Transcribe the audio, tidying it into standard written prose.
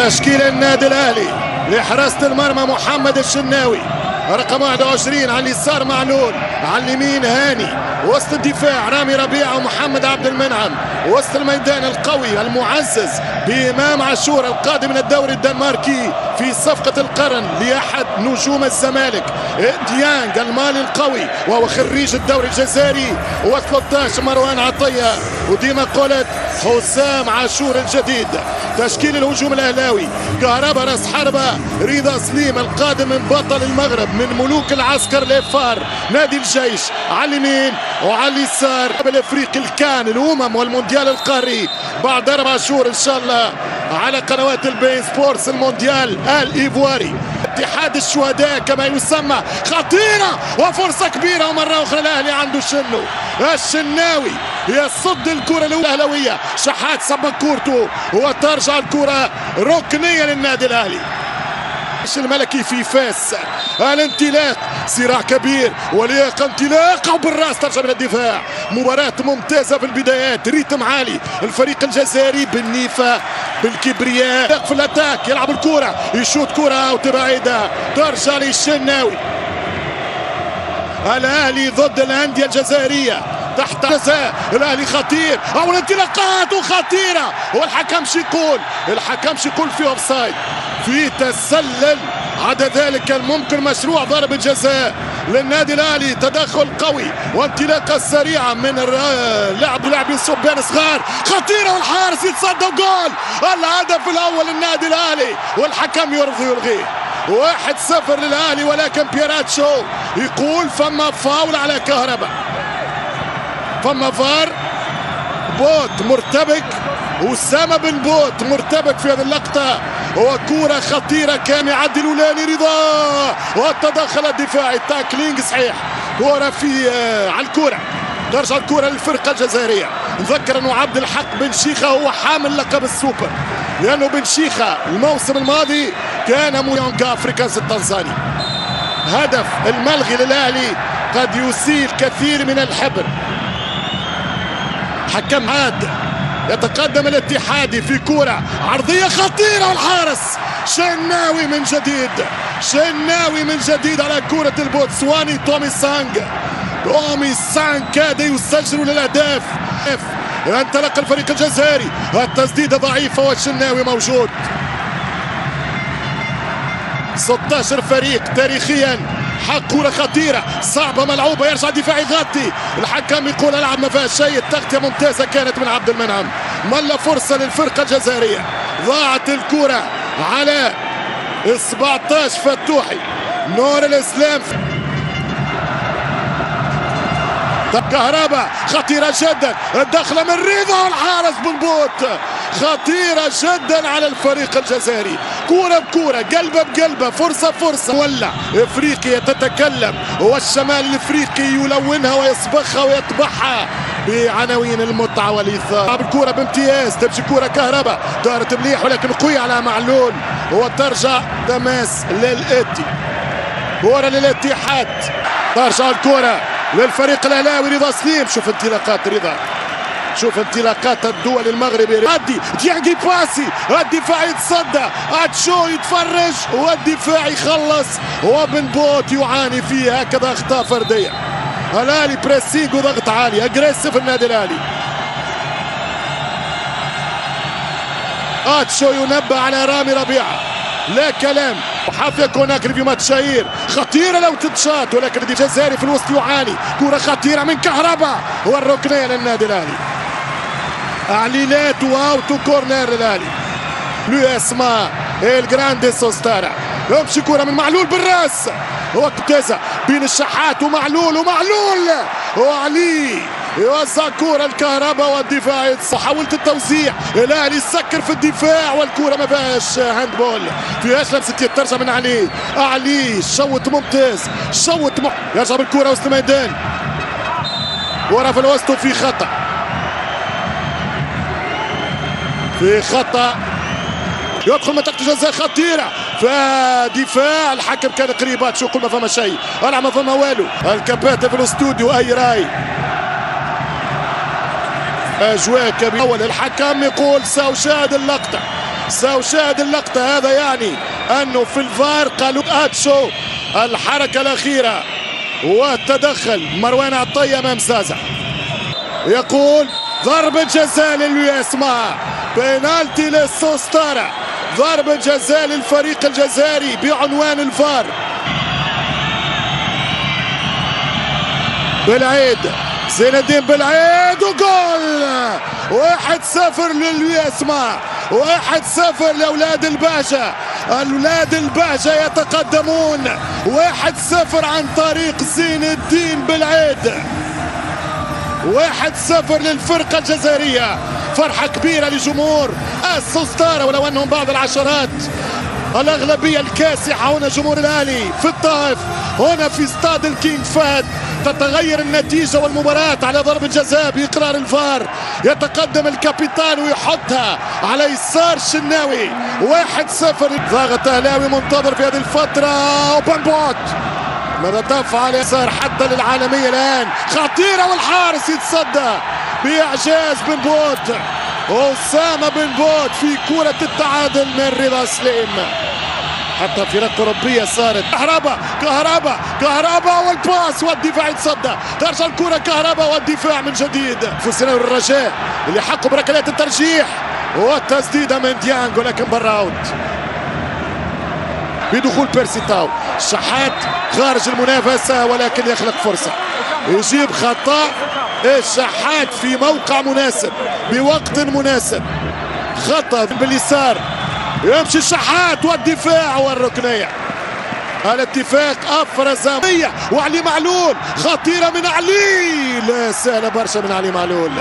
تشكيل النادي الاهلي لحراسة المرمى محمد الشناوي، رقم 21 على اليسار معلول، على اليمين هاني، وسط الدفاع رامي ربيعة ومحمد عبد المنعم، وسط الميدان القوي المعزز بإمام عاشور القادم من الدوري الدنماركي في صفقة القرن لأحد نجوم الزمالك، ديانج المالي القوي وهو خريج الدوري الجزائري، و13 مروان عطية، وديما قلت حسام عاشور الجديد. تشكيل الهجوم الاهلاوي: كهربا راس حربة، رضا سليم القادم من بطل المغرب من ملوك العسكر الافار نادي الجيش على اليمين، وعلى اليسار الافريقي الكان الامم والمونديال القاري بعد 4 شهور ان شاء الله على قنوات البين سبورتس المونديال الايفواري. اتحاد الشهداء كما يسمى، خطيرة وفرصة كبيرة، ومرة أخرى الأهلي عنده الشناوي يصد الكرة الأهلاوية، شحات سبق كورته وترجع الكرة ركنية للنادي الأهلي. الملكي في فاس، الانطلاق، صراع كبير ولياقة، انطلاقة وبالراس ترجع من الدفاع. مباراة ممتازة في البدايات، ريتم عالي، الفريق الجزائري بالنيفة بالكبرياء في الاتاك، يلعب الكرة، يشوط كرة وتبعيدة، ترجع للشناوي. الاهلي ضد الاندية الجزائرية تحت جزاء، الاهلي خطير، او الانطلاقات خطيرة، والحكم يقول في اوفسايد، في تسلل، عدا ذلك الممكن مشروع ضربة جزاء للنادي الاهلي. تدخل قوي وانطلاقة سريعة من لاعبين صبيان صغار، خطيرة، والحارس يتصدى وجول، الهدف الاول للنادي الاهلي، والحكم يرفض يلغيه. 1-0 للاهلي، ولكن بيراتشو يقول فما فاول على كهربا، فما فار، بوت مرتبك، أسامة بن بوت مرتبك في هذه اللقطة، وكرة خطيرة كان يعدي الولاني رضا، والتدخل الدفاعي، تاكلينج صحيح، كرة في على الكرة، ترجع الكرة للفرقة الجزائرية. نذكر انه عبد الحق بن شيخة هو حامل لقب السوبر، لانه بن شيخة الموسم الماضي كان يونغ افريكانز التنزاني. هدف الملغي للاهلي قد يسيل كثير من الحبر. حكم عاد، يتقدم الاتحادي في كرة عرضية خطيرة، والحارس شناوي من جديد على كرة البوتسواني تومي سانغ كاد يسجل للأهداف. انطلق الفريق الجزائري، التسديدة ضعيفة والشناوي موجود. 16 فريق تاريخيا، حق كرة خطيرة صعبة ملعوبة، يرجع دفاعي يغطي، الحكم يقول العب ما فيهاش شيء. التغطية ممتازة كانت من عبد المنعم، ملا فرصة للفرقة الجزائرية، ضاعت الكرة على 17 فتوحي، نور الإسلام، كهربا خطيرة جدا، الدخلة من رضا، والحارس بن بوت، خطيرة جدا على الفريق الجزائري، كرة بكرة، قلبة بقلبة، فرصة، ولا افريقيا تتكلم، والشمال الافريقي يلونها ويصبغها ويطبعها بعناوين المتعة والإثارة. الكرة بامتياز، تمشي كرة كهربا، دارت مليح ولكن قوية على معلول، وترجع تماس للاتي، كرة للاتحاد، ترجع الكرة للفريق الاهلاوي. رضا سليم، شوف انطلاقات رضا، شوف انطلاقات الدول المغربي، عدي ديانجي باسي، الدفاع يتصدى، اتشو يتفرج، والدفاع يخلص، وبن بوت يعاني فيه هكذا اخطاء فرديه. الاهلي بريسينج وضغط عالي، اجريسيف النادي الاهلي. اتشو ينبه على رامي ربيعه، لا كلام، وحاف يكون هناك ريفيومات شهير، خطيره لو تتشاط، ولكن الجزائري في الوسط يعاني، كره خطيره من كهربا، والركنيه للنادي الاهلي. اعليلات واوتو كورنر للاهلي. لويسما الجراندي سوستارا، يمشي كره من معلول بالراس، وقتها بين الشحات ومعلول وعلي يوزع كرة الكهرباء، والدفاع حاولت التوزيع، الاهلي يسكر في الدفاع، والكرة ما فيهاش هاندبول، فيهاش لمسة يد، ترجع من علي شوط ممتاز، يرجع بالكرة وسط الميدان، ورا في الوسط، وفي خطأ يدخل منطقة الجزاء خطيرة، فدفاع الحكم كان قريب، شو كل ما فما شيء، ما فما والو. الكباتن في الاستوديو اي راي، اجواء كبيرة. اول الحكم يقول سأشاهد اللقطة، سأشاهد اللقطة. هذا يعني أنه في الفار قالوا أتشو الحركة الأخيرة والتدخل. مروان عطية أمام زازا يقول ضربة جزاء للياسما، بينالتي للسوستارا، ضربة جزاء للفريق الجزائري بعنوان الفار. بالعيد، زين الدين بالعيد، وجول 1-0 للياسما، 1-0 لأولاد الباشا. أولاد الباشا يتقدمون 1-0 عن طريق زين الدين بالعيد. 1-0 للفرقة الجزائرية. فرحة كبيرة لجمهور السوستارا، ولو أنهم بعض العشرات الأغلبية الكاسحة هنا جمهور الأهلي في الطائف، هنا في استاد الكينج فهد. تتغير النتيجة والمباراة على ضربة جزاء بإقرار الفار. يتقدم الكابيتان ويحطها على يسار الشناوي. 1-0. ضاغط أهلاوي منتظر في هذه الفترة، وبنبوت ماذا تفعل يسار حتى للعالمية الآن، خطيرة والحارس يتصدى بإعجاز بنبوت. أسامة بنبوت في كرة التعادل من رضا سليم. حتى فرق أوروبية صارت. كهربا والباس والدفاع يتصدى، ترجع الكرة كهربا والدفاع من جديد. فوسينا الرجاء اللي حقوا بركلات الترجيح، والتسديدة من ديانج ولكن برا اوت بدخول بيرسي تاو. الشحات خارج المنافسة ولكن يخلق فرصة، يجيب خطأ. الشحات في موقع مناسب بوقت مناسب، خطأ باليسار، يمشي الشحات والدفاع والركنية. الاتفاق أفرز وعلي معلول، خطيرة من علي، لا سهلة برشا من علي معلول.